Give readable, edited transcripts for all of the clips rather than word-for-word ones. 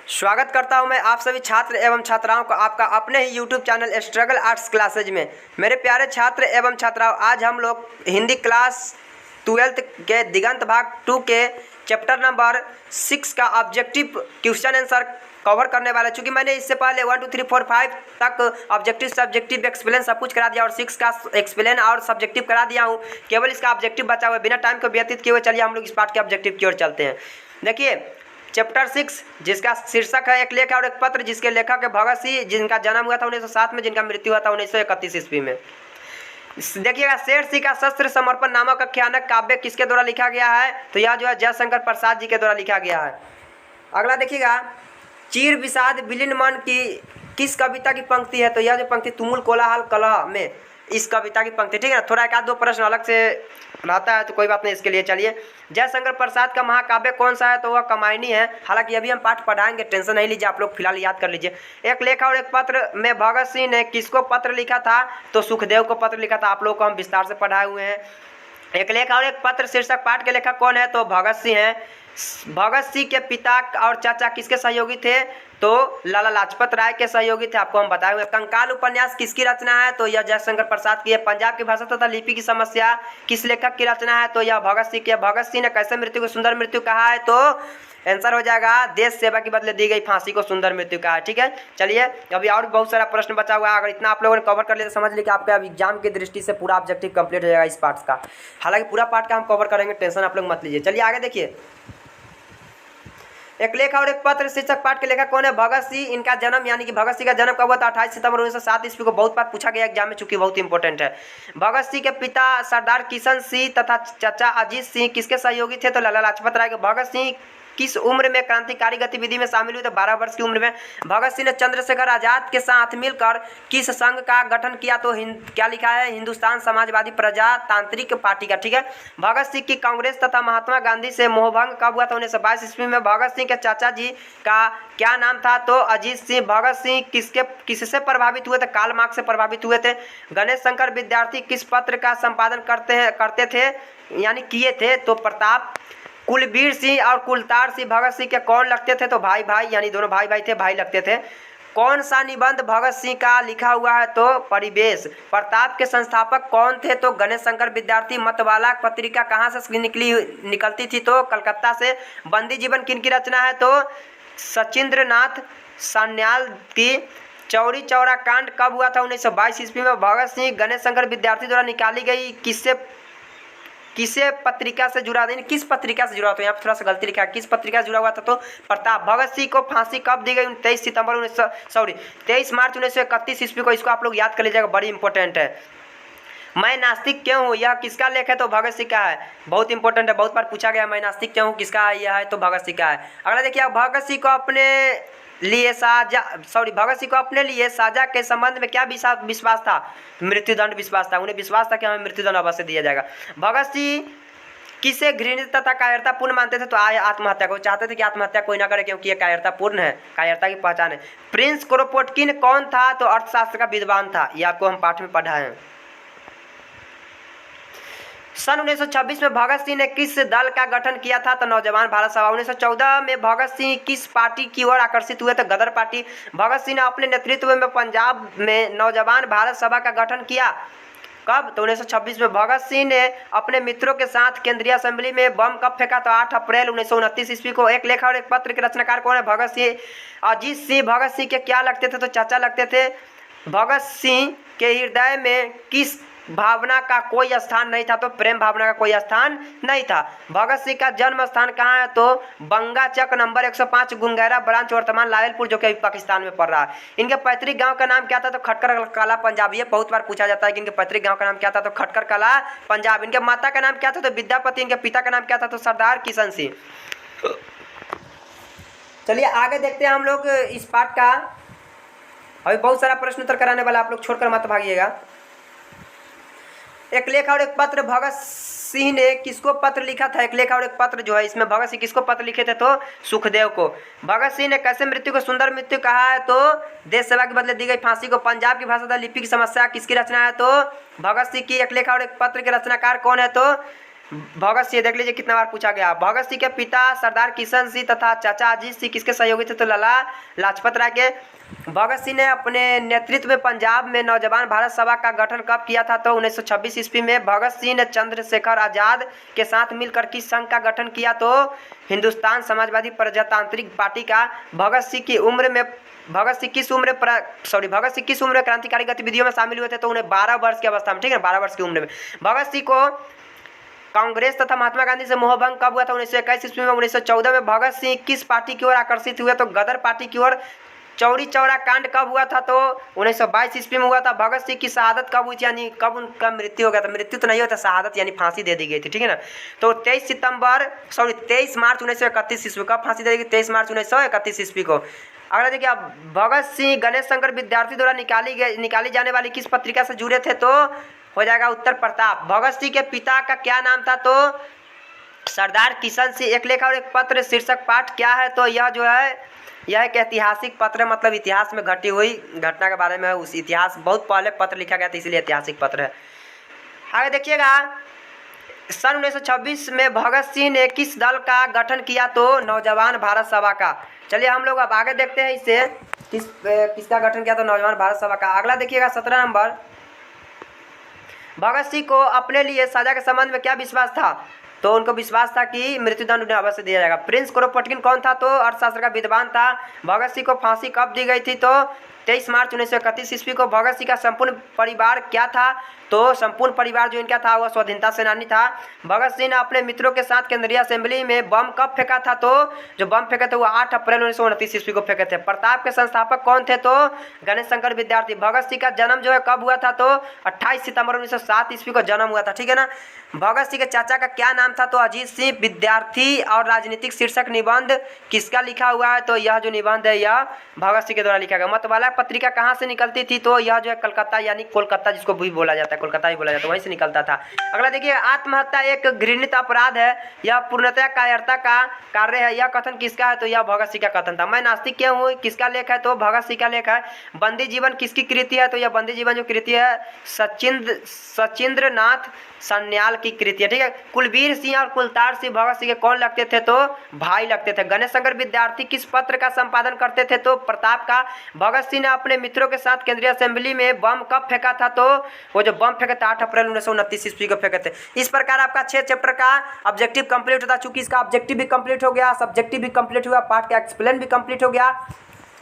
स्वागत करता हूं मैं आप सभी छात्र एवं छात्राओं को आपका अपने ही YouTube channel struggle arts classes में। मेरे प्यारे छात्र एवं छात्राओं, आज हम लोग हिंदी क्लास 12th के दिगंत भाग 2 के चैप्टर नंबर 6 का ऑब्जेक्टिव क्वेश्चन आंसर कवर करने वाला। चूँकि मैंने इससे पहले 1 2 3 4 5 तक ऑब्जेक्टिव सब्जेक्टिव एक्सप्लेन सब कुछ करा दिया और 6 का एक्सप्लेन और सब्जेक्टिव करा दिया हूँ। केवल इसका ऑब्जेक्टिव बचा हुआ है। बिना टाइम को व्यतीत किए हुए चलिए हम लोग इस पार्ट के ऑब्जेक्टिव की ओर चलते हैं। देखिए चैप्टर 6 जिसका शीर्षक है एक लेख और एक पत्र, जिसके लेखक है भगत सिंह, जिनका जन्म हुआ था 1907 में, जिनका मृत्यु हुआ था 1931 ईस्वी में। देखिएगा, शेर सिंह का शस्त्र समर्पण नामक आख्यानक काव्य किसके द्वारा लिखा गया है? तो यह जो है जयशंकर प्रसाद जी के द्वारा लिखा गया है। अगला देखिएगा, चीर विषाद विलीन मन की किस कविता की पंक्ति है? तो यह जो पंक्ति तुमुल कोलाहल कलह में इस कविता की पंक्ति, ठीक है ना। थोड़ा एक आध दो प्रश्न अलग से रहता है तो कोई बात नहीं, इसके लिए चलिए। जयशंकर प्रसाद का महाकाव्य कौन सा है? तो वह कमायनी है। हालांकि अभी हम पाठ पढ़ाएंगे, टेंशन नहीं लीजिए, आप लोग फिलहाल याद कर लीजिए। एक लेख और एक पत्र में भगत सिंह ने किसको पत्र लिखा था? तो सुखदेव को पत्र लिखा था। आप लोग को हम विस्तार से पढ़ाए हुए हैं। एक लेख और एक पत्र शीर्षक पाठ के लेखक कौन है? तो भगत सिंह है। भगत सिंह के पिता और चाचा किसके सहयोगी थे? तो लाला लाजपत राय के सहयोगी थे, आपको हम बताए हुए। कंकाल उपन्यास किसकी रचना है? तो यह जयशंकर प्रसाद की है। पंजाब की भाषा तथा लिपि की समस्या किस लेखक की रचना है? तो यह भगत सिंह की है। भगत सिंह ने कैसे मृत्यु को सुंदर मृत्यु कहा है? तो आंसर हो जाएगा देश सेवा के बदले दी गई फांसी को सुंदर मृत्यु कहा है। ठीक है, चलिए अभी और बहुत सारा प्रश्न बचा हुआ है। अगर इतना आप लोगों ने कवर कर लिया तो समझ लीजिए कि आपका अब एग्जाम की दृष्टि से पूरा ऑब्जेक्टिव कंप्लीट हो जाएगा इस पार्ट का। हालांकि पूरा पार्ट का हम कवर करेंगे, टेंशन आप लोग मत लीजिए। चलिए आगे देखिए, एक लेख और एक पत्र शीर्षक पाठ के लेखक कौन है? भगत सिंह। इनका जन्म यानी कि भगत सिंह का जन्म कब हुआ था? 28 सितंबर 1907 ईस्वी को। बहुत बार पूछा गया एग्जाम में, चूंकि बहुत इंपॉर्टेंट है। भगत सिंह के पिता सरदार किशन सिंह तथा चाचा अजीत सिंह किसके सहयोगी थे? तो लाला लाजपत राय के। भगत सिंह किस उम्र में क्रांतिकारी गतिविधि में शामिल हुए थे? 12 वर्ष की उम्र में। भगत सिंह ने चंद्रशेखर आजाद के साथ मिलकर किस संघ का गठन किया? तो क्या लिखा है? हिंदुस्तान समाजवादी प्रजातांत्रिक पार्टी का। ठीक है। भगत सिंह की कांग्रेस तथा महात्मा गांधी से मोहभंग कब हुआ था? 1922 ईस्वी में। भगत सिंह के चाचा जी का क्या नाम था? तो अजीत सिंह। भगत सिंह किससे प्रभावित हुए थे? कार्ल मार्क्स से प्रभावित हुए थे। गणेश शंकर विद्यार्थी किस पत्र का संपादन करते थे यानी किए थे? तो प्रताप। कुलबीर सिंह और कुलतार सिंह भगत सिंह के कौन लगते थे? तो भाई भाई, यानी दोनों भाई भाई थे, भाई लगते थे। कौन सा निबंध भगत सिंह का लिखा हुआ है? तो परिवेश। प्रताप के संस्थापक कौन थे? तो गणेश शंकर विद्यार्थी। मतवाला पत्रिका कहाँ से निकलती थी? तो कलकत्ता से। बंदी जीवन किनकी रचना है? तो सचिंद्र नाथ सान्याल की। चौरी चौरा कांड कब हुआ था? 1922 ईस्वी में। भगत सिंह गणेश शंकर विद्यार्थी द्वारा निकाली गई किसे पत्रिका से जुड़ा? किस पत्रिका से जुड़ा? तो यहाँ पर थोड़ा सा गलती लिखा है, किस पत्रिका से जुड़ा हुआ था? तो प्रताप। भगत सिंह को फांसी कब दी गई? 23 मार्च 1931 ईस्वी को। इसको आप लोग याद कर लीजिएगा, बड़ी इंपॉर्टेंट है। मैं नास्तिक क्यों हूँ, यह किसका लेख है? तो भगत सिंह का है। बहुत इंपॉर्टेंट है, बहुत बार पूछा गया मैं नास्तिक क्यों हूँ, किसका यह है? तो भगत सिंह का है। अगला देखिए, भगत सिंह को अपने लिए साजा के संबंध में क्या विश्वास था? मृत्युदंड विश्वास था। उन्हें विश्वास था कि हमें मृत्युदंड अवश्य दिया जाएगा। भगत सिंह किसे घृणित तथा कायरतापूर्ण मानते थे? तो आत्महत्या को। चाहते थे कि आत्महत्या कोई ना करे क्योंकि ये कायरतापूर्ण है, कायरता की पहचान है। प्रिंस क्रोपोटकिन कौन था? तो अर्थशास्त्र का विद्वान था। ये आपको हम पाठ में पढ़ाए हैं। सन 1926 में भगत सिंह ने किस दल का गठन किया था? तो नौजवान भारत सभा। 1914 में भगत सिंह किस पार्टी की ओर आकर्षित हुए थे? गदर पार्टी। भगत सिंह ने अपने नेतृत्व में पंजाब में नौजवान भारत सभा का गठन किया कब? तो 1926 में। भगत सिंह ने अपने मित्रों के साथ केंद्रीय असेंबली में बम कब फेंका? तो 8 अप्रैल 1929 ईस्वी को। एक लेख और एक पत्र के रचनाकार कौन है? भगत सिंह। अजीत सिंह भगत सिंह के क्या लगते थे? तो चाचा लगते थे। भगत सिंह के हृदय में किस भावना का कोई स्थान नहीं था? तो प्रेम भावना का कोई स्थान नहीं था। भगत सिंह का जन्म स्थान कहाँ है? तो बंगा चक नंबर 105 गुंगैरा ब्रांच, वर्तमान लायलपुर, जो कि पाकिस्तान में पड़ रहा है। इनके पैतृक गांव का नाम क्या था? तो खटकर कला पंजाब। ये बहुत बार पूछा जाता है कि इनके पैतृक गांव का नाम क्या था? तो खटकर कला पंजाब। इनके माता का नाम क्या था? तो विद्यापति। इनके पिता का नाम क्या था? तो सरदार किशन सिंह। चलिए आगे देखते हैं हम लोग इस पाठ का। अभी बहुत सारा प्रश्न उत्तर कराने वाला, आप लोग छोड़कर मत भागिएगा। एक लेख और एक पत्र भगत सिंह ने किसको पत्र लिखा था? एक लेख और एक पत्र जो है, इसमें भगत सिंह किसको पत्र लिखे थे? तो सुखदेव को। भगत सिंह ने कैसे मृत्यु को सुंदर मृत्यु कहा है? तो देश सेवा के बदले दी गई फांसी को। पंजाब की भाषा तथा लिपि की समस्या किसकी रचना है? तो भगत सिंह की। एक लेख और एक पत्र के रचनाकार कौन है? तो भगत सिंह, देख लीजिए कितना बार पूछा गया। भगत सिंह के पिता सरदार किशन सिंह तथा चाचा अजीत सिंह किसके सहयोगी थे? तो लाला लाजपत राय के। भगत सिंह ने अपने नेतृत्व में पंजाब में नौजवान भारत सभा का गठन कब किया था? तो 1926 ईस्वी में। भगत सिंह ने चंद्रशेखर आजाद के साथ मिलकर किस संघ का गठन किया? तो हिंदुस्तान समाजवादी प्रजातांत्रिक पार्टी का। भगत सिंह किस उम्र में क्रांतिकारी गतिविधियों में शामिल हुए थे? तो उन्हें 12 वर्ष की अवस्था में, ठीक है, 12 वर्ष की उम्र में। भगत सिंह को कांग्रेस तथा महात्मा गांधी से मोहभंग कब हुआ था? 1921 ईस्वी में। 1914 में भगत सिंह किस पार्टी की ओर आकर्षित हुए? तो गदर पार्टी की ओर। चौरी चौरा कांड कब हुआ था? तो 1922 ईस्वी में हुआ था। भगत सिंह की शहादत कब हुई थी, यानी कब उनका मृत्यु हो गया था? मृत्यु तो नहीं होता, शहादत यानी फांसी दे दी गई थी, ठीक है ना। तो 23 मार्च 1931 ईस्वी। कब फांसी दे दी गई? 23 मार्च 1931 ईस्वी को। अगला देखिए, अब भगत सिंह गणेश शंकर विद्यार्थी द्वारा निकाली जाने वाली किस पत्रिका से जुड़े थे? तो हो जाएगा उत्तर प्रताप। भगत सिंह के पिता का क्या नाम था? तो सरदार किशन सिंह। एक लेख और एक पत्र शीर्षक पाठ क्या है? तो यह जो है यह एक ऐतिहासिक पत्र है, मतलब इतिहास में घटी हुई घटना के बारे में उस इतिहास बहुत पहले पत्र लिखा गया था, इसलिए ऐतिहासिक पत्र है। आगे देखिएगा, सन 1926 में भगत सिंह ने किस दल का गठन किया? तो नौजवान भारत सभा का। चलिए हम लोग अब आगे देखते हैं इससे किसका गठन किया? तो नौजवान भारत सभा का। अगला देखिएगा 17 नंबर, भगत सिंह को अपने लिए सजा के संबंध में क्या विश्वास था? तो उनको विश्वास था कि मृत्युदंड उन्हें अवश्य दिया जाएगा। प्रिंस क्रोपोटकिन कौन था? तो अर्थशास्त्र का विद्वान था। भगत सिंह को फांसी कब दी गई थी? तो 23 मार्च 1931 ईस्वी को। भगत सिंह का संपूर्ण परिवार क्या था? तो संपूर्ण परिवार जो इनका था वह स्वाधीनता सेनानी था। भगत सिंह ने अपने मित्रों के साथ केंद्रीय असेंबली में बम कब फेंका था? तो जो बम फेंके थे वो 8 अप्रैल 1929 ईस्वी को फेंके थे। प्रताप के संस्थापक कौन थे? तो गणेश शंकर विद्यार्थी। भगत सिंह का जन्म जो है कब हुआ था? तो 28 सितंबर 1907 ईस्वी को जन्म हुआ था, ठीक है ना। भगत सिंह के चाचा का क्या नाम था? तो अजीत सिंह। विद्यार्थी और राजनीतिक शीर्षक निबंध किसका लिखा हुआ है? तो यह जो निबंध है यह भगत सिंह के द्वारा लिखा गया। मतवाला पत्रिका कहाँ से निकलती थी? तो यह जो है कलकत्ता, यानी कोलकाता जिसको भी बोला जाता है, कोलकाता ही बोला जाता है, वहीं से निकलता था। अगला देखिए, आत्महत्या एक घृणित अपराध है, यह पूर्णतः कायरता का कार्य है, यह कथन किसका है? तो यह भगत सिंह का कथन था। मैं नास्तिक क्यों हूँ, किसका लेख है? तो भगत सिंह का लेख है। बंदी जीवन किसकी कृति है? तो यह बंदी जीवन जो कृति है सचिंद्र नाथ सन्याल की कृति है, ठीक है। कुलबीर सिंह और कुलतार सिंह भगत सिंह के कौन लगते थे? तो भाई लगते थे। गणेश शंकर विद्यार्थी किस पत्र का संपादन करते थे? तो प्रताप का। भगत सिंह ने अपने मित्रों के साथ केंद्रीय असेंबली में बम कब फेंका था? तो वो जो बम फेंके थे 8 अप्रैल 1929 ईस्वी को फेंके थे। इस प्रकार आपका 6 चैप्टर का ऑब्जेक्टिव कंप्लीट होता। चूंकि इसका ऑब्जेक्टिव भी कंप्लीट हो गया, सब्जेक्टिव भी कंप्लीट हुआ, पार्ट का एक्सप्लेन भी कंप्लीट हो गया।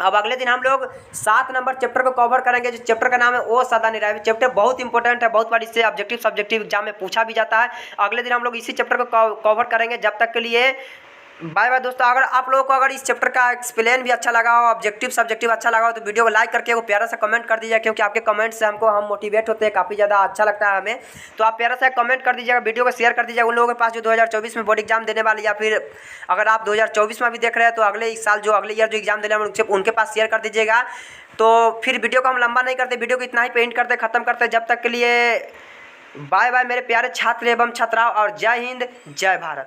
अब अगले दिन हम लोग 7 नंबर चैप्टर को कवर करेंगे, जो चैप्टर का नाम है ओ सदा निरावी। चैप्टर बहुत इंपॉर्टेंट है, बहुत बार इससे ऑब्जेक्टिव सब्जेक्टिव एग्जाम में पूछा भी जाता है। अगले दिन हम लोग इसी चैप्टर को कवर करेंगे। जब तक के लिए बाय बाय दोस्तों। अगर आप लोगों को अगर इस चैप्टर का एक्सप्लेन भी अच्छा लगा हो, ऑब्जेक्टिव सब्जेक्टिव अच्छा लगा हो, तो वीडियो को लाइक करके वो प्यारा सा कमेंट कर दीजिएगा, क्योंकि आपके कमेंट से हम मोटिवेट होते हैं, काफ़ी ज़्यादा अच्छा लगता है हमें। तो आप प्यारा सा कमेंट कर दीजिएगा, वीडियो को शेयर कर दीजिएगा उन लोगों के पास जो 2024 में बोर्ड एग्जाम देने वाले, या फिर अगर आप 2024 में भी देख रहे हैं तो अगले साल जो अगले ईयर जो एग्जाम देने वाले उनके पास शेयर कर दीजिएगा। तो फिर वीडियो को हम लंबा नहीं करते, वीडियो को इतना ही पेंट करते खत्म करते। जब तक के लिए बाय बाय मेरे प्यारे छात्र एवं छात्राओं, और जय हिंद जय भारत।